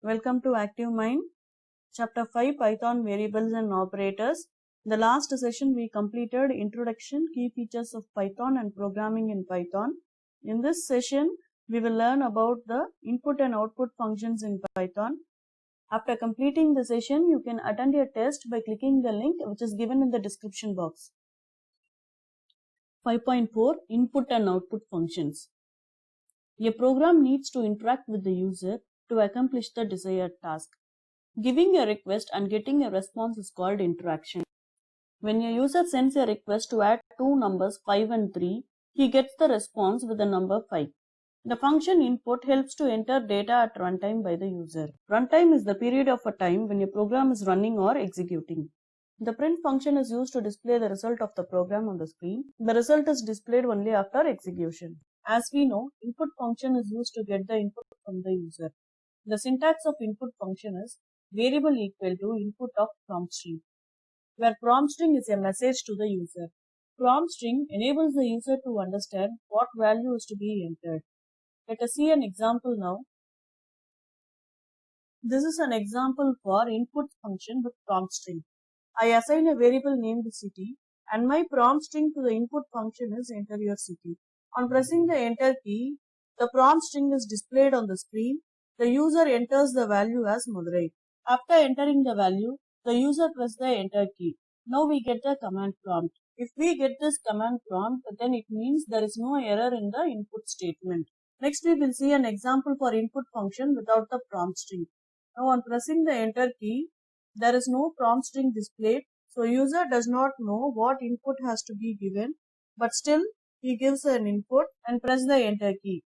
Welcome to Active Mind, Chapter 5 Python Variables and Operators. In the last session, we completed Introduction, Key Features of Python and Programming in Python. In this session, we will learn about the input and output functions in Python. After completing the session, you can attend a test by clicking the link which is given in the description box. 5.4 Input and Output Functions. A program needs to interact with the user to accomplish the desired task. Giving a request and getting a response is called interaction. When a user sends a request to add two numbers 5 and 3, he gets the response with the number 5. The function input helps to enter data at runtime by the user. Runtime is the period of a time when a program is running or executing. The print function is used to display the result of the program on the screen. The result is displayed only after execution. As we know, input function is used to get the input from the user. The syntax of input function is variable equal to input of prompt string, where prompt string is a message to the user. Prompt string enables the user to understand what value is to be entered. Let us see an example now. This is an example for input function with prompt string. I assign a variable named city and my prompt string to the input function is enter your city. On pressing the enter key, the prompt string is displayed on the screen. The user enters the value as Madurai. After entering the value, the user presses the enter key. Now we get the command prompt. If we get this command prompt, then it means there is no error in the input statement. Next we will see an example for input function without the prompt string. Now on pressing the enter key, there is no prompt string displayed, so user does not know what input has to be given, but still he gives an input and press the enter key.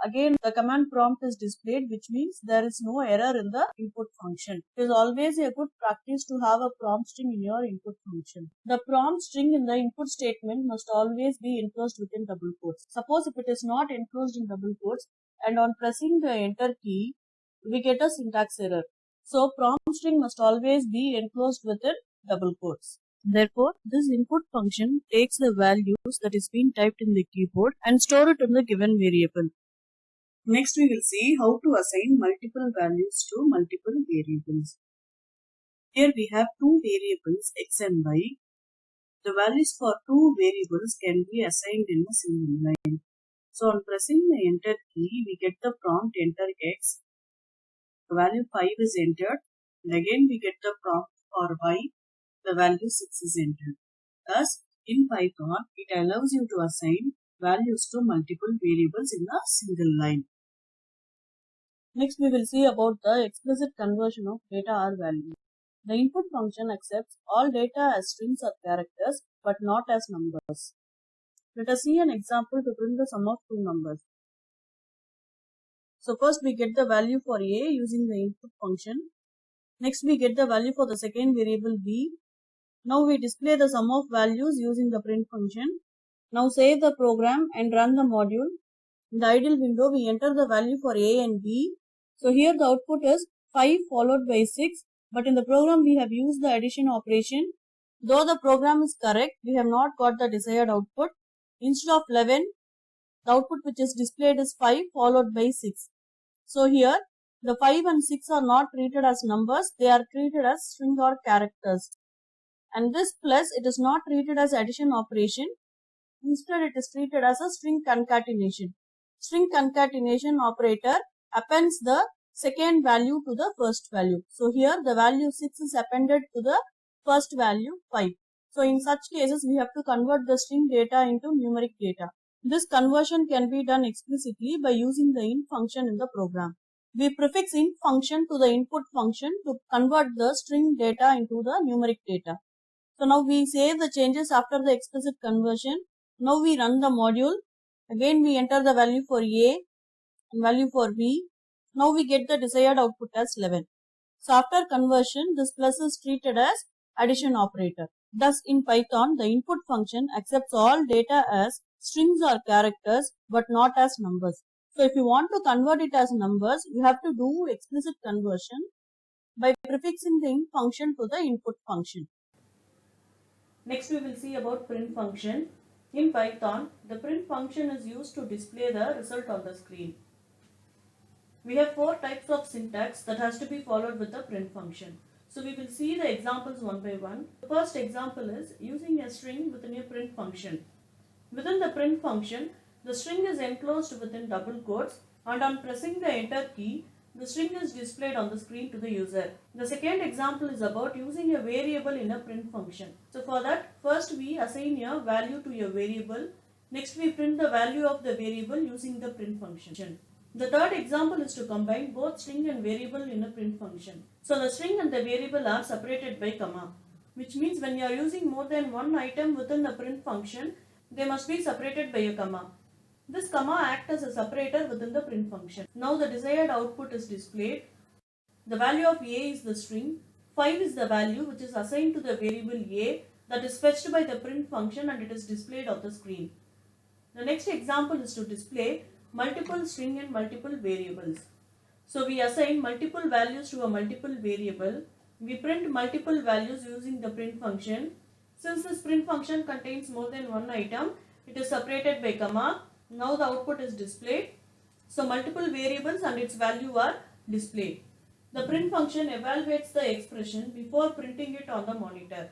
Again the command prompt is displayed, which means there is no error in the input function. It is always a good practice to have a prompt string in your input function. The prompt string in the input statement must always be enclosed within double quotes. Suppose if it is not enclosed in double quotes and on pressing the enter key, we get a syntax error. So prompt string must always be enclosed within double quotes. Therefore, this input function takes the values that is being typed in the keyboard and store it in the given variable. Next, we will see how to assign multiple values to multiple variables. Here we have two variables x and y. The values for two variables can be assigned in a single line. So on pressing the enter key, we get the prompt enter x. The value 5 is entered, and again we get the prompt for y, the value 6 is entered. Thus, in Python, it allows you to assign values to multiple variables in a single line. Next, we will see about the explicit conversion of data or value. The input function accepts all data as strings or characters, but not as numbers. Let us see an example to print the sum of two numbers. So first we get the value for a using the input function. Next we get the value for the second variable b. Now we display the sum of values using the print function. Now save the program and run the module. In the idle window we enter the value for a and b. So here the output is 5 followed by 6, but in the program we have used the addition operation. Though the program is correct, we have not got the desired output. Instead of 11, the output which is displayed is 5 followed by 6. So here the 5 and 6 are not treated as numbers, they are treated as string or characters. And this plus, it is not treated as addition operation. Instead it is treated as a string concatenation. String concatenation operator appends the second value to the first value. So here the value 6 is appended to the first value 5. So in such cases we have to convert the string data into numeric data. This conversion can be done explicitly by using the int function in the program. We prefix int function to the input function to convert the string data into the numeric data. So now we save the changes after the explicit conversion. Now we run the module. Again we enter the value for a and value for b. Now we get the desired output as 11. So after conversion, this plus is treated as addition operator. Thus in Python, the input function accepts all data as strings or characters, but not as numbers. So if you want to convert it as numbers, you have to do explicit conversion by prefixing the int function to the input function. Next we will see about print function. In Python, the print function is used to display the result on the screen. We have 4 types of syntax that has to be followed with the print function. So we will see the examples one by one. The first example is using a string within a print function. Within the print function, the string is enclosed within double quotes, and on pressing the enter key, the string is displayed on the screen to the user. The second example is about using a variable in a print function. So for that, first we assign a value to a variable. Next we print the value of the variable using the print function. The third example is to combine both string and variable in a print function. So the string and the variable are separated by comma, which means when you are using more than one item within the print function, they must be separated by a comma. This comma acts as a separator within the print function. Now the desired output is displayed. The value of a is the string. 5 is the value which is assigned to the variable a that is fetched by the print function, and it is displayed on the screen. The next example is to display multiple string and multiple variables. So we assign multiple values to a multiple variable. We print multiple values using the print function. Since this print function contains more than one item, it is separated by comma. Now the output is displayed. So multiple variables and its value are displayed. The print function evaluates the expression before printing it on the monitor.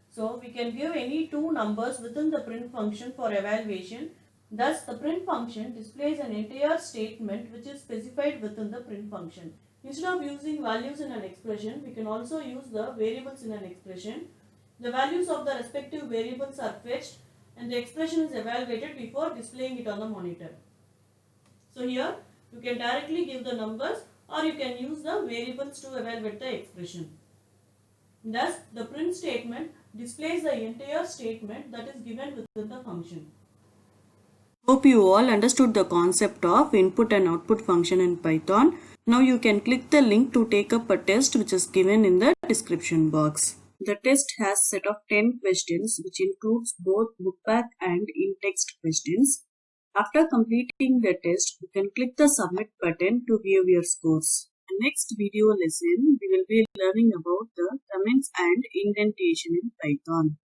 So we can give any two numbers within the print function for evaluation. Thus, the print function displays an entire statement which is specified within the print function. Instead of using values in an expression, we can also use the variables in an expression. The values of the respective variables are fetched and the expression is evaluated before displaying it on the monitor. So here, you can directly give the numbers or you can use the variables to evaluate the expression. Thus, the print statement displays the entire statement that is given within the function. Hope you all understood the concept of input and output function in Python. Now you can click the link to take up a test which is given in the description box. The test has set of 10 questions which includes both bookback and in-text questions. After completing the test, you can click the submit button to view your scores. In the next video lesson, we will be learning about the comments and indentation in Python.